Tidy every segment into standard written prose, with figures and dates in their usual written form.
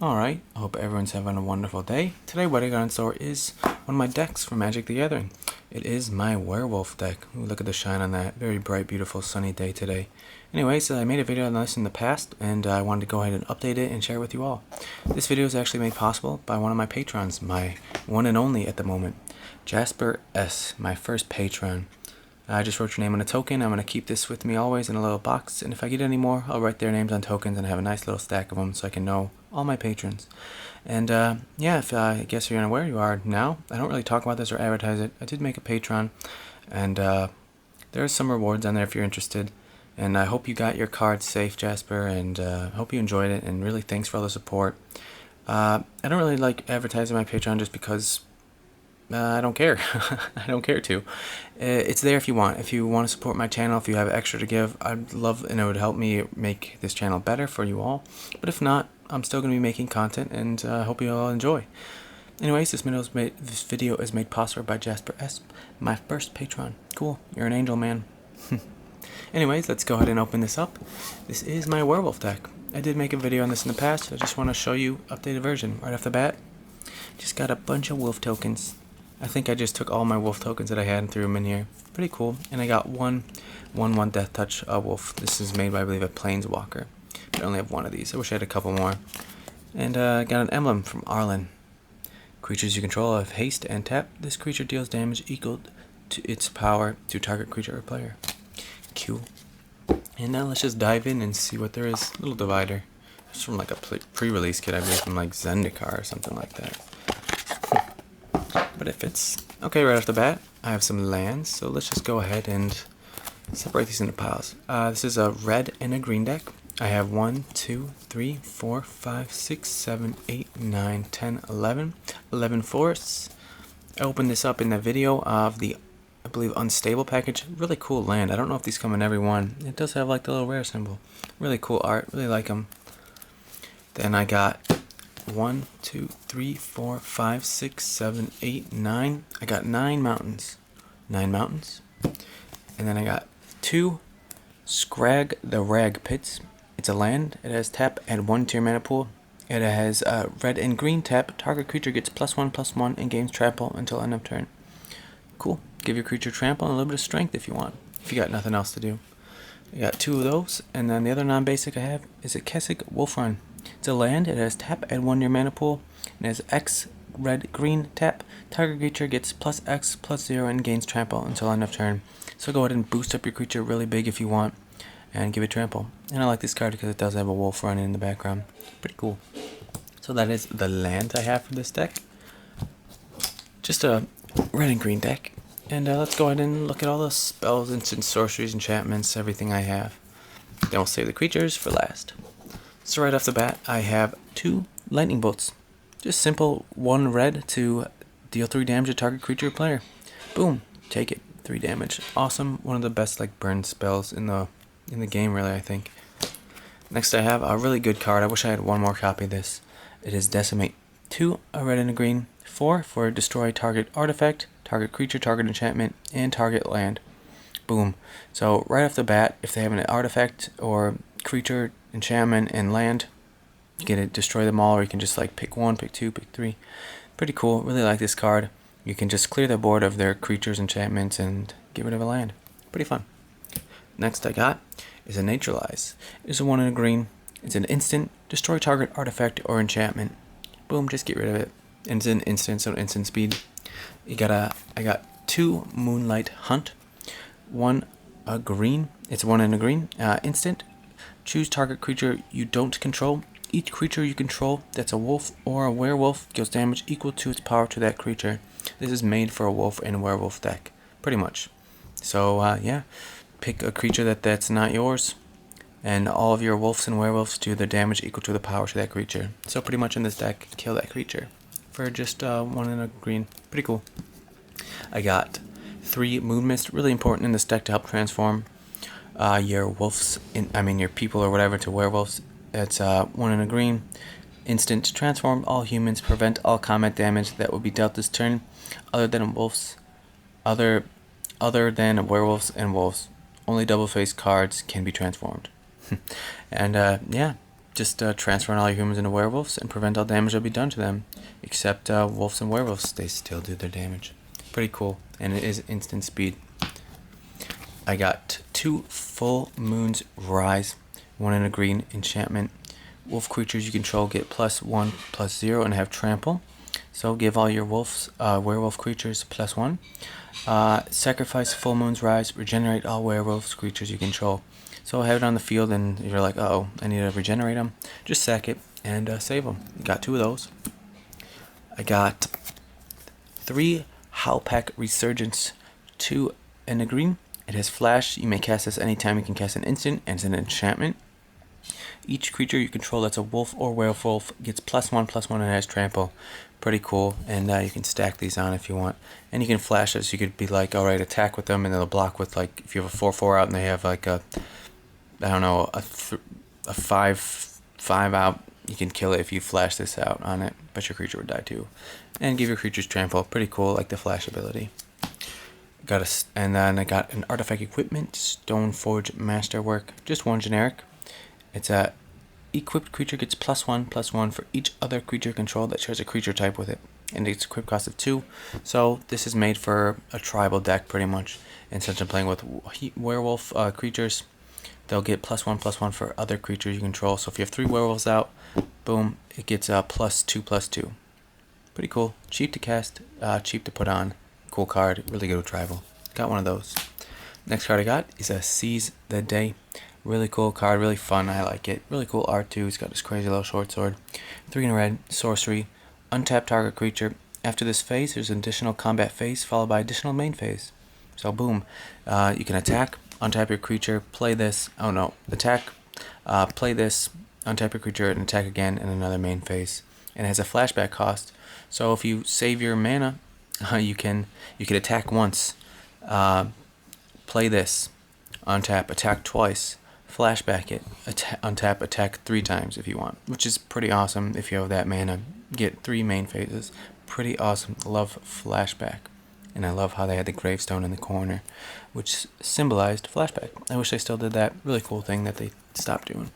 Alright, I hope everyone's having a wonderful day. Today what I got in store is one of my decks from Magic the Gathering. It is my Werewolf Deck. Ooh, look at the shine on that. Very bright, beautiful, sunny day today. Anyways, I made a video on this in the past, and I wanted to go ahead and update it and share it with you all. This video is actually made possible by one of my patrons, my one and only at the moment, Jasper S, my first patron. I just wrote your name on a token. I'm going to keep this with me always in a little box, and if I get any more, I'll write their names on tokens and have a nice little stack of them so I can know all my patrons. And yeah, if I guess you're unaware, you are now. I don't really talk about this or advertise it. I did make a Patreon, and there are some rewards on there if you're interested. And I hope you got your card safe, Jasper, and hope you enjoyed it, and really thanks for all the support. I don't really like advertising my Patreon just because I don't care. I don't care to. It's there if you want. If you want to support my channel, if you have extra to give, I'd love, and it would help me make this channel better for you all. But if not, I'm still going to be making content, and I hope you all enjoy. Anyways, this video is made possible by Jasper S, my first patron. Cool. You're an angel, man. Anyways, let's go ahead and open this up. This is my Werewolf deck. I did make a video on this in the past. I just want to show you updated version right off the bat. Just got a bunch of wolf tokens. I think I just took all my wolf tokens that I had and threw them in here. Pretty cool. And I got one Death Touch wolf. This is made by, I believe, a Planeswalker. But I only have one of these. I wish I had a couple more. And I got an emblem from Arlen. Creatures you control have haste and tap. This creature deals damage equal to its power to target creature or player. Cool. And now let's just dive in and see what there is. Little divider. It's from like a pre-release kit, I believe, from like Zendikar or something like that. But if it's okay right off the bat, I have some lands, so let's just go ahead and separate these into piles. This is a red and a green deck. I have 1, 2, 3, 4, 5, 6, 7, 8, 9, 10, 11. 11 forests. I opened this up in the video of the, I believe, Unstable package. Really cool land. I don't know if these come in every one. It does have like the little rare symbol. Really cool art. Really like them. Then I got 1, 2, 3, 4, 5, 6, 7, 8, 9. I got 9 mountains. 9 mountains. And then I got 2 Scrag the Rag Pits. It's a land. It has tap, add 1 to your mana pool. It has red and green tap. Target creature gets +1/+1 and gains trample until end of turn. Cool. Give your creature trample and a little bit of strength if you want. If you got nothing else to do. I got 2 of those. And then the other non-basic I have is a Kessig Wolf Run. It's a land. It has tap, add 1 to your mana pool. It has X, red, green, tap. Target creature gets +X/+0 and gains trample until end of turn. So go ahead and boost up your creature really big if you want, and give it trample. And I like this card because it does have a wolf running in the background. Pretty cool. So that is the land I have for this deck. Just a red and green deck. And let's go ahead and look at all the spells, instant sorceries, enchantments, everything I have. Then we'll save the creatures for last. So right off the bat, I have 2 lightning bolts. Just simple 1 red to deal 3 damage to target creature or player. Boom, take it, 3 damage. Awesome, one of the best like burn spells in the game, really, I think. Next, I have a really good card. I wish I had 1 more copy of this. It is Decimate. 2, a red and a green. 4 for destroy target artifact, target creature, target enchantment, and target land. Boom. So right off the bat, if they have an artifact or creature, enchantment, and land, you can destroy them all, or you can just like pick 1, pick 2, pick 3. Pretty cool. Really like this card. You can just clear the board of their creatures, enchantments, and get rid of a land. Pretty fun. Next I got is a Naturalize. It's a 1 and a green. It's an instant. Destroy target artifact or enchantment. Boom, just get rid of it. And it's an instant, so instant speed. I got 2 Moonlight Hunt. 1 a green. It's 1 and a green. Instant. Choose target creature you don't control. Each creature you control that's a wolf or a werewolf deals damage equal to its power to that creature. This is made for a wolf and werewolf deck, pretty much. So yeah, pick a creature that's not yours, and all of your wolves and werewolves do their damage equal to the power to that creature. So pretty much in this deck, kill that creature for just 1 and a green. Pretty cool. I got 3 Moon Mist, really important in this deck to help transform your wolves, your people or whatever, to werewolves. It's 1 and a green. Instant. Transform all humans. Prevent all combat damage that will be dealt this turn, other than wolves. Other than werewolves and wolves. Only double-faced cards can be transformed. And yeah, just transferring all your humans into werewolves and prevent all damage that'll be done to them. Except wolves and werewolves, they still do their damage. Pretty cool, and it is instant speed. I got 2 Full Moon's Rise, 1 in a green enchantment. Wolf creatures you control get +1/+0 and have trample. So give all your werewolf creatures +1. Sacrifice Full Moon's Rise, regenerate all werewolf creatures you control. So have it on the field and you're like, uh-oh, I need to regenerate them. Just sack it and save them. Got 2 of those. I got 3 Howlpack Resurgence, 2 in a green. It has flash. You may cast this anytime you can cast an instant, and it's an enchantment. Each creature you control that's a wolf or werewolf gets +1/+1 and has trample. Pretty cool, and you can stack these on if you want. And you can flash this. You could be like, alright, attack with them, and they'll block with, like, if you have a 4/4 out and they have like a, I don't know, a 5/5 out, you can kill it if you flash this out on it, but your creature would die too. And give your creatures trample. Pretty cool, like the flash ability. And then I got an artifact equipment, Stoneforge Masterwork, just 1 generic. It's a equipped creature gets +1/+1 for each other creature control that shares a creature type with it, and its equip cost of 2. So this is made for a tribal deck pretty much. And since I'm playing with werewolf creatures, they'll get +1/+1 for other creatures you control. So if you have 3 werewolves out, boom, it gets +2/+2. Pretty cool, cheap to cast, cheap to put on. Cool card, really good with tribal. Got 1 of those. Next card I got is a Seize the Day. Really cool card, really fun, I like it. Really cool art too, it's got this crazy little short sword. 3 in a red, sorcery, untap target creature. After this phase, there's an additional combat phase followed by additional main phase. So boom, you can attack, untap your creature, play this, attack, play this, untap your creature, and attack again in another main phase. And it has a flashback cost, so if you save your mana, you can attack once, play this, untap, attack twice, flashback it, untap, attack 3 times if you want, which is pretty awesome if you have that mana. Get 3 main phases. Pretty awesome. Love flashback. And I love how they had the gravestone in the corner, which symbolized flashback. I wish they still did that. Really cool thing that they stopped doing.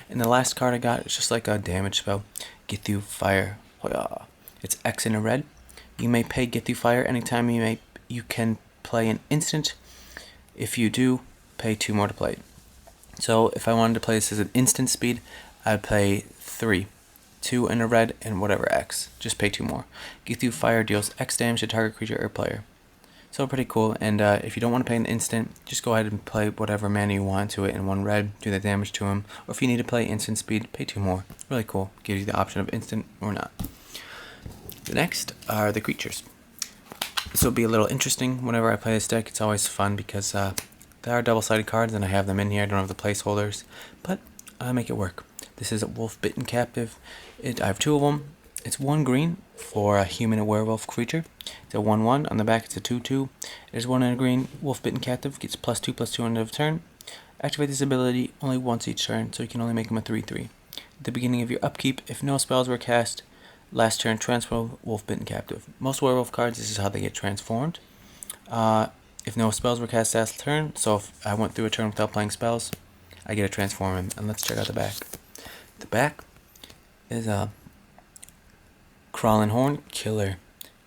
And the last card I got is just like a damage spell. Get Through Fire. It's X in a red. You may pay Get Through Fire anytime you can play an instant. If you do, pay 2 more to play it. So if I wanted to play this as an instant speed, I'd pay 3. 2 in a red and whatever X. Just pay 2 more. Get Through Fire deals X damage to target creature or player. So pretty cool. And if you don't want to pay an instant, just go ahead and play whatever mana you want to it in 1 red. Do the damage to him. Or if you need to play instant speed, pay 2 more. Really cool. Gives you the option of instant or not. The next are the creatures. This will be a little interesting whenever I play this deck. It's always fun because there are double-sided cards and I have them in here. I don't have the placeholders, but I make it work. This is a Wolf Bitten Captive. I have 2 of them. It's 1 green for a human or werewolf creature. It's a 1/1. On the back it's a 2/2. There's 1 in a green. Wolf Bitten Captive gets +2/+2 on the end of turn. Activate this ability only once each turn, so you can only make him a 3/3. At the beginning of your upkeep, if no spells were cast, last turn, transform Wolf Bitten Captive. Most werewolf cards, this is how they get transformed. If no spells were cast last turn, so if I went through a turn without playing spells, I get to transform him. And let's check out the back. The back is a Crawling Horn Killer.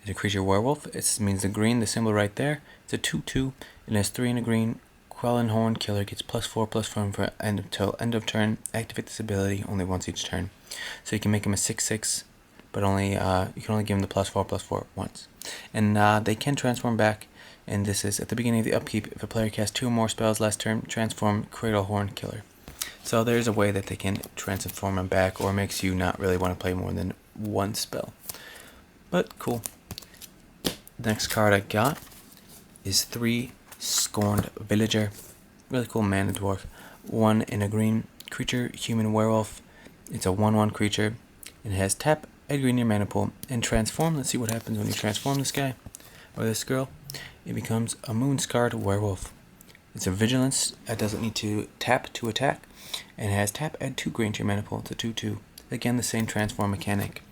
It's a creature werewolf. It means the green, the symbol right there. It's a 2/2. It has 3 in a green. Crawling Horn Killer gets +4/+4 for until end of turn. Activate this ability only once each turn. So you can make him a 6/6. But only you can only give them the +4/+4 once. And they can transform back, and this is at the beginning of the upkeep. If a player casts 2 or more spells last turn, transform Cradle Horn Killer. So there's a way that they can transform them back, or makes you not really want to play more than 1 spell. But cool. The next card I got is 3 Scorned Villager. Really cool mana dwarf. 1 in a green creature, human werewolf. It's a 1/1 creature. It has tap, add green in your mana pool, and transform. Let's see what happens when you transform this guy or this girl. It becomes a moon-scarred werewolf. It's a vigilance. It doesn't need to tap to attack, and it has tap, add 2 green to your mana pool. It's a 2/2. Again, the same transform mechanic.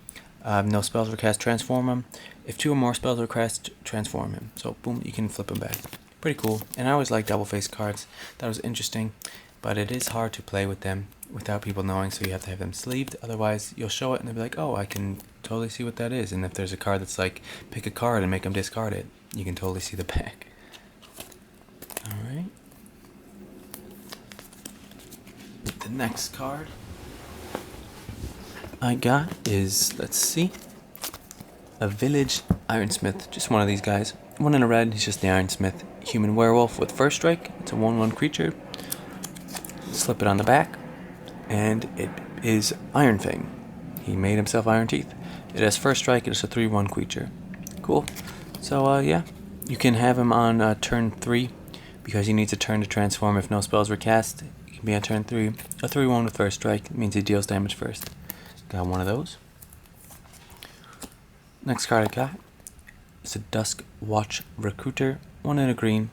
No spells were cast, transform him. If 2 or more spells were cast, transform him. So boom, you can flip him back. Pretty cool. And I always like double-faced cards. That was interesting, but it is hard to play with them. without people knowing, so you have to have them sleeved. Otherwise, you'll show it and they'll be like, oh, I can totally see what that is. And if there's a card that's like, pick a card and make them discard it, you can totally see the back. Alright. The next card I got is, let's see, a Village Ironsmith. Just one of these guys. One in a red, he's just the Ironsmith. Human werewolf with first strike. It's a 1/1 creature. Slip it on the back. And it is Iron Fang. He made himself Iron Teeth. It has first strike. It is a 3/1 creature. Cool. So, yeah. You can have him on turn 3 because he needs a turn to transform if no spells were cast. It can be on turn 3. A 3/1 with first strike means he deals damage first. Got one of those. Next card I got is a Dusk Watch Recruiter. 1 in a green.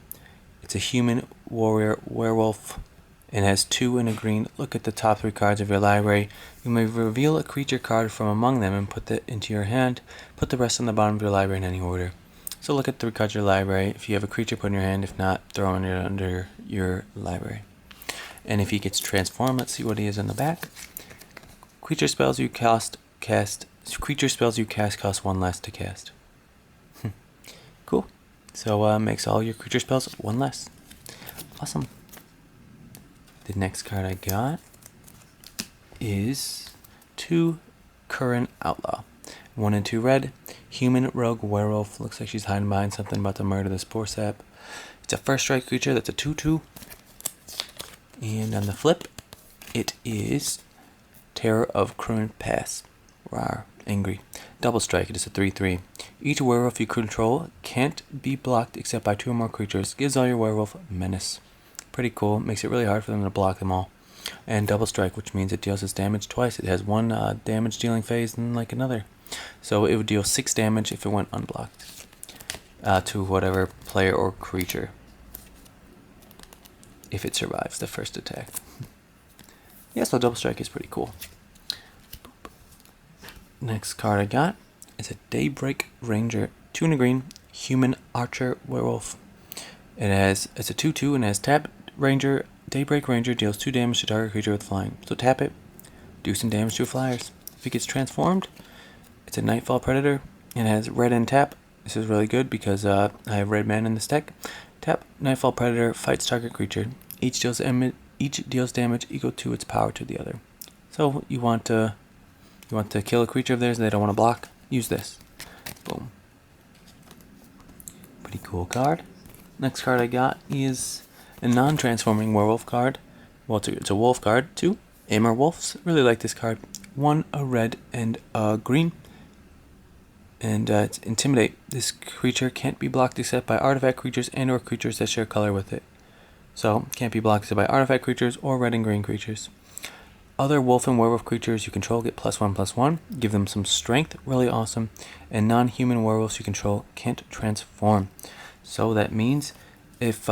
It's a human warrior werewolf. It has 2 in a green. Look at the top 3 cards of your library. You may reveal a creature card from among them and put it into your hand. Put the rest on the bottom of your library in any order. So look at 3 cards of your library. If you have a creature, put it in your hand. If not, throw it under your library. And if he gets transformed, let's see what he is in the back. Creature spells you cast cost 1 less to cast. Cool. So makes all your creature spells 1 less. Awesome. The next card I got is 2 Current Outlaw. 1 and 2 red. Human rogue werewolf. Looks like she's hiding behind something about to murder this poor sap. It's a first strike creature. That's a 2/2. And on the flip, it is Terror of Current Pass. Rawr. Angry. Double strike. It is a 3/3. Each werewolf you control can't be blocked except by 2 or more creatures. Gives all your werewolf menace. Pretty cool. Makes it really hard for them to block them all. And double strike, which means it deals its damage twice. It has 1 damage dealing phase and like another. So it would deal 6 damage if it went unblocked to whatever player or creature, if it survives the first attack. Yeah, so double strike is pretty cool. Next card I got is a Daybreak Ranger. 2 in a green, human archer werewolf. It's a 2/2 and it has tap. Ranger, Daybreak Ranger deals 2 damage to target creature with flying. So tap it, do some damage to flyers. If it gets transformed, it's a Nightfall Predator and it has red and tap. This is really good because I have red mana in this deck. Tap, Nightfall Predator fights target creature. Each deals damage equal to its power to the other. So you want to kill a creature of theirs they don't want to block. Use this. Boom. Pretty cool card. Next card I got is a non-transforming werewolf card. Well, it's a wolf card. 2 Aimer Wolves. Really like this card. 1 a red and a green. And it's Intimidate. This creature can't be blocked except by artifact creatures and or creatures that share color with it. So, can't be blocked except by artifact creatures or red and green creatures. Other wolf and werewolf creatures you control get +1/+1. Give them some strength. Really awesome. And non-human werewolves you control can't transform. So that means if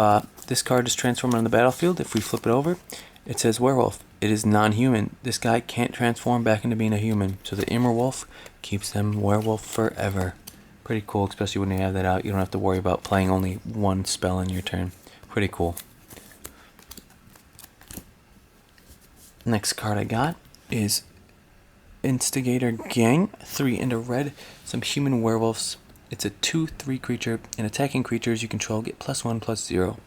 this card is transformed on the battlefield, if we flip it over, it says werewolf. It is non-human. This guy can't transform back into being a human. So the Aimer Wolf keeps them werewolf forever. Pretty cool, especially when you have that out. You don't have to worry about playing only 1 spell in your turn. Pretty cool. Next card I got is Instigator Gang. 3 and a red. Some human werewolves. It's a 2/3 creature, and attacking creatures you control get +1/+0.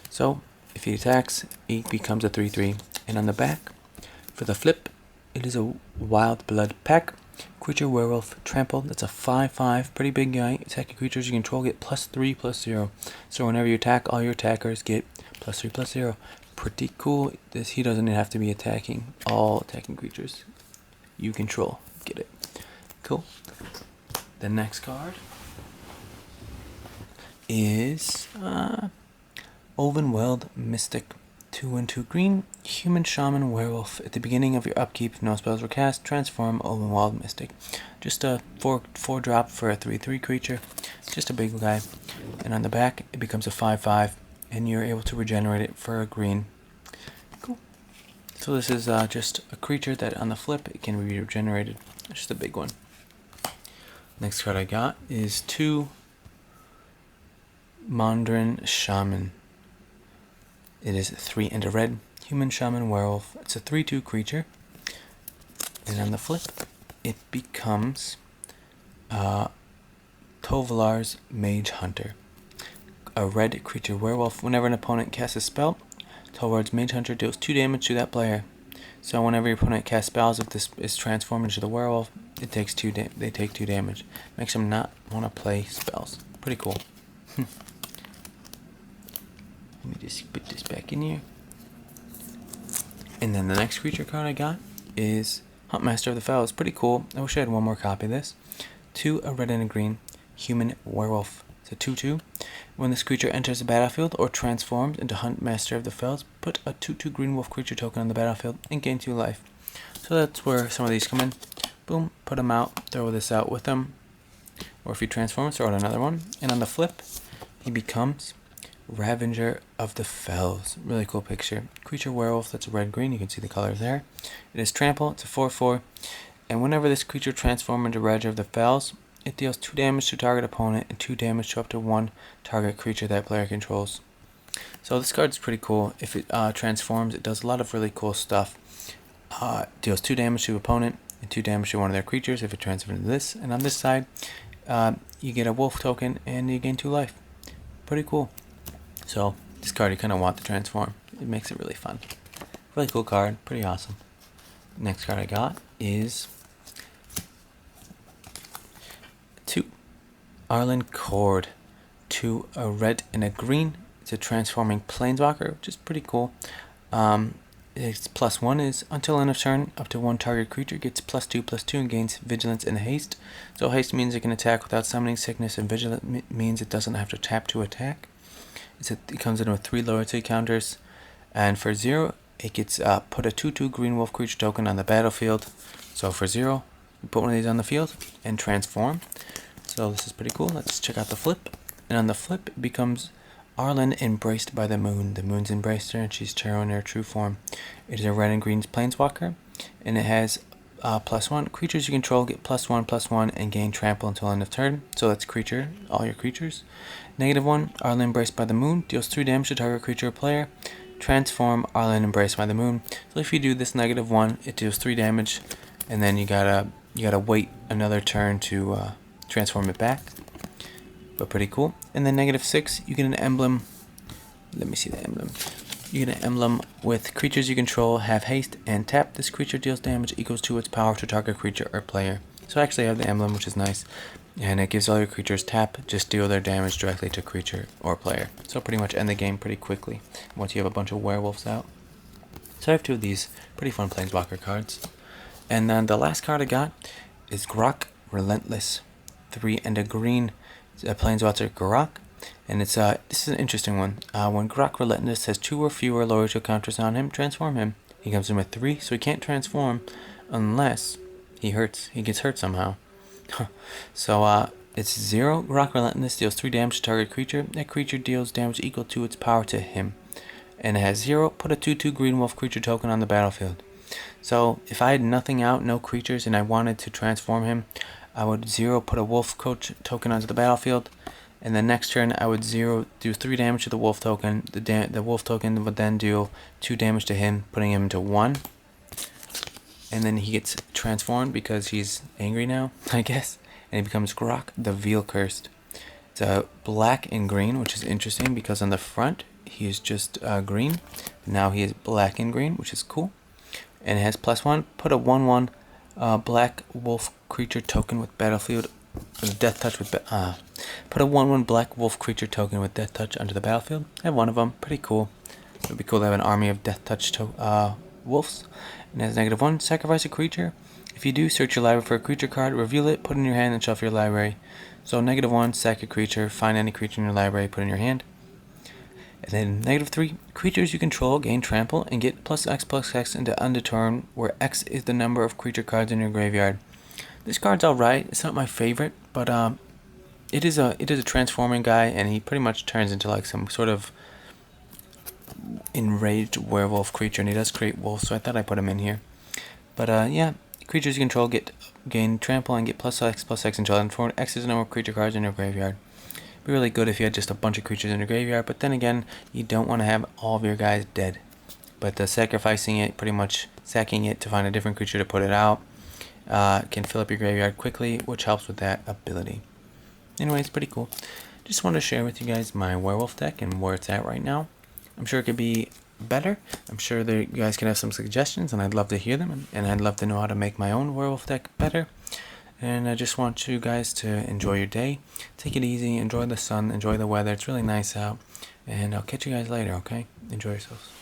So, if he attacks, he becomes a 3/3. And on the back, for the flip, it is a Wild Blood Pack. Creature werewolf trample. That's a 5/5, pretty big guy. Attacking creatures you control get +3/+0. So whenever you attack, all your attackers get +3/+0. Pretty cool. He doesn't have to be attacking. All attacking creatures you control get it. Cool. The next card is Weld Mystic. 2 and 2 green, human shaman werewolf. At the beginning of your upkeep, if no spells were cast, transform Weld Mystic. Just a 4 drop for a 3/3 creature. Just a big guy. And on the back, it becomes a 5/5, and you're able to regenerate it for a green. Cool. So this is just a creature that on the flip, it can be regenerated. It's just a big one. Next card I got is 2 Mondrian Shaman. It is 3 and a red, Human Shaman Werewolf. It's a 3/2 creature. And on the flip, it becomes Tovalar's Mage Hunter. A red creature werewolf. Whenever an opponent casts a spell, Tovalar's Mage Hunter deals 2 damage to that player. So whenever your opponent casts spells, if this is transformed into the werewolf, it takes they take 2 damage. Makes them not want to play spells. Pretty cool. Let me just put this back in here. And then the next creature card I got is Huntmaster of the Fells. Pretty cool. I wish I had one more copy of this. 2, a red and a green, human werewolf. It's a 2/2. When this creature enters the battlefield or transforms into Huntmaster of the Fells, put a 2/2 green wolf creature token on the battlefield and gain 2 life. So that's where some of these come in. Boom, put them out, throw this out with them. Or if you transform, throw out another one. And on the flip, he becomes Ravager of the Fells. Really cool picture. Creature werewolf that's red-green. You can see the colors there. It is trample. It's a 4/4. And whenever this creature transforms into Ravager of the Fells, it deals 2 damage to target opponent and 2 damage to up to 1 target creature that player controls. So this card's pretty cool. If it transforms, it does a lot of really cool stuff. Deals 2 damage to opponent and 2 damage to one of their creatures if it transforms into this. And on this side, you get a wolf token and you gain 2 life. Pretty cool. So this card you kind of want to transform. It makes it really fun. Really cool card. Pretty awesome. Next card I got is 2, Arlen Cord. 2, a red and a green. It's a transforming planeswalker, which is pretty cool. Its +1 is until end of turn, up to 1 target creature gets +2/+2 and gains vigilance and haste. So haste means it can attack without summoning sickness, and vigilance means it doesn't have to tap to attack. It comes in with 3 loyalty counters, and for 0, it gets put a 2/2 green wolf creature token on the battlefield. So for 0, you put one of these on the field and transform. So this is pretty cool. Let's check out the flip. And on the flip, it becomes Arlen Embraced by the Moon. The moon's embraced her and she's in her true form. It is a red and green planeswalker, and it has +1. Creatures you control get +1/+1 and gain trample until end of turn. So that's creature, all your creatures. -1, Arlen Embraced by the Moon deals 3 damage to target creature or player. Transform Arlen Embraced by the Moon. So if you do this -1, it deals 3 damage, and then you gotta wait another turn to transform it back. But pretty cool. And then -6, you get an emblem. Let me see the emblem. You get an emblem with creatures you control have haste and tap. This creature deals damage equals to its power to target creature or player. So I actually have the emblem, which is nice. And it gives all your creatures tap, just deal their damage directly to creature or player. So pretty much end the game pretty quickly once you have a bunch of werewolves out. So I have 2 of these pretty fun planeswalker cards. And then the last card I got is Grok Relentless. 3 and a green. A planeswalker Grok. And it's this is an interesting one. When Grok Relentless has 2 or fewer loyalty counters on him, transform him. He comes in with 3, so he can't transform unless he gets hurt somehow. So it's 0. Grok Relentless deals 3 damage to target creature. That creature deals damage equal to its power to him. And it has 0. Put a 2/2 green wolf creature token on the battlefield. So if I had nothing out, no creatures, and I wanted to transform him, I would 0 put a wolf coach token onto the battlefield, and the next turn I would 0 do 3 damage to the wolf token. The wolf token would then deal 2 damage to him, putting him to 1. And then he gets transformed because he's angry now, I guess, and he becomes Grok the Veil Cursed. It's a black and green, which is interesting because on the front he is just green. Now he is black and green, which is cool. And it has +1. Put a 1/1 black wolf creature token with battlefield death touch with put a 1/1 black wolf creature token with death touch onto the battlefield. I have one of them. Pretty cool. It would be cool to have an army of death touch wolves. And it has -1. Sacrifice a creature. If you do, search your library for a creature card, reveal it, put it in your hand, and shuffle your library. So -1, sack a creature, find any creature in your library, put it in your hand. And then -3, creatures you control gain trample and get +X/+X into end of turn, where X is the number of creature cards in your graveyard. This card's alright. It's not my favorite, but it is a transforming guy, and he pretty much turns into like some sort of enraged werewolf creature, and he does create wolves, so I thought I'd put him in here. But yeah, creatures you control gain trample and get +X/+X until end of turn. X is the number of creature cards in your graveyard. Be really good if you had just a bunch of creatures in your graveyard, but then again, you don't want to have all of your guys dead. but sacrificing it, pretty much sacking it to find a different creature to put it out, can fill up your graveyard quickly, which helps with that ability. Anyway, it's pretty cool. Just wanted to share with you guys my werewolf deck and where it's at right now. I'm sure it could be better. I'm sure that you guys can have some suggestions, and I'd love to hear them, and I'd love to know how to make my own werewolf deck better. And I just want you guys to enjoy your day. Take it easy, enjoy the sun, enjoy the weather. It's really nice out. And I'll catch you guys later, okay? Enjoy yourselves.